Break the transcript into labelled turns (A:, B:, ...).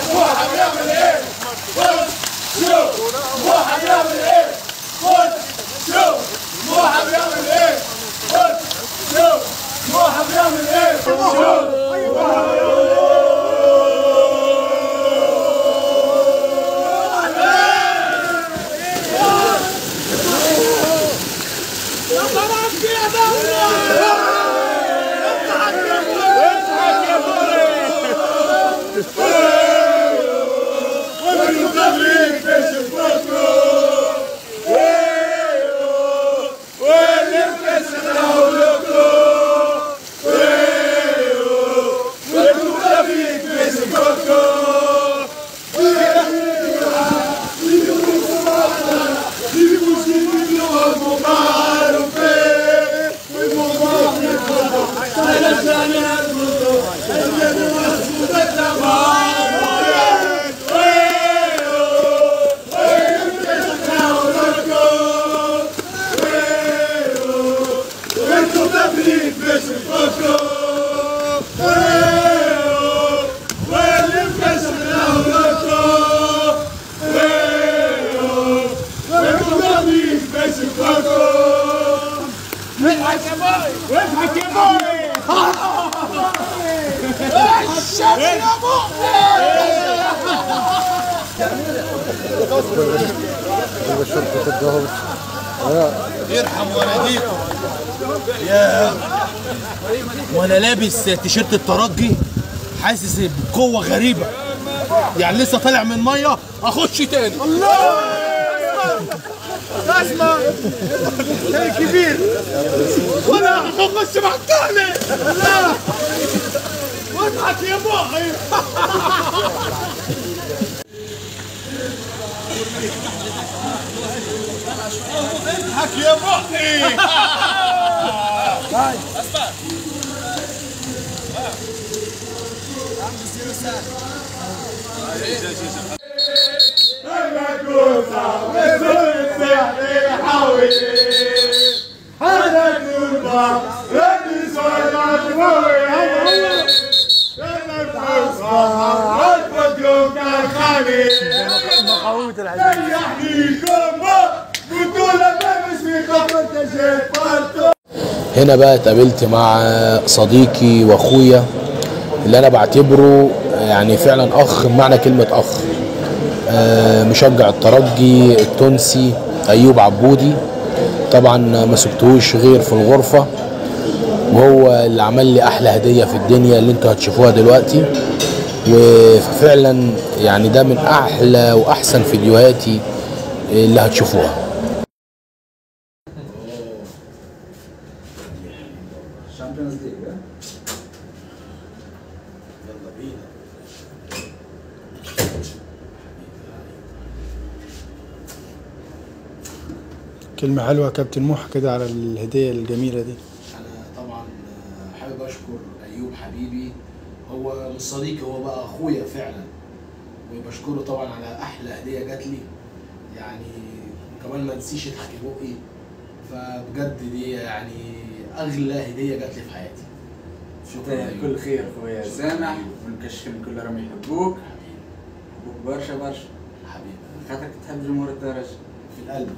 A: سموحه بيعمل ايه؟ بص شوف سموحه بيعمل ايه؟ بص شوف سموحه بيعمل ايه؟ بص شوف سموحه بيعمل ايه؟ شوف واضحك يا بوي الشمس يا بوي يرحم والديكم يا وانا لابس تيشيرت الترجي حاسس بقوه غريبه يعني لسه طالع من ميه اخش تاني الله اسمع ايه كبير وانا هخش مع الثاني لا واضحك يا بوحي اضحك يا بوحي اسمع
B: هنا بقى اتقابلت مع صديقي واخويا اللي انا بعتبره يعني فعلا اخ بمعنى كلمه اخ، مشجع الترجي التونسي ايوب عبودي. طبعا ما سبتهوش غير في الغرفه، وهو اللي عمل لي احلى هديه في الدنيا اللي انتوا هتشوفوها دلوقتي. وفعلا يعني ده من احلى واحسن فيديوهاتي اللي هتشوفوها.
C: كلمة حلوة يا كابتن موحى كده على الهدية الجميلة دي.
B: أنا طبعا حابب أشكر أيوب حبيبي، هو مش صديقي، هو بقى أخويا فعلا، وبشكره طبعا على أحلى هدية جات لي. يعني كمان ما نسيش اضحك بقي، فبجد دي يعني أغلى هدية جات لي في حياتي.
D: شكرا. كل خير أخويا سامح والمكشفين كلهم يحبوك. حبوك برشا برشا
B: حبيبي.
D: خاطرك تحب جمهور الدرجة
B: في القلب.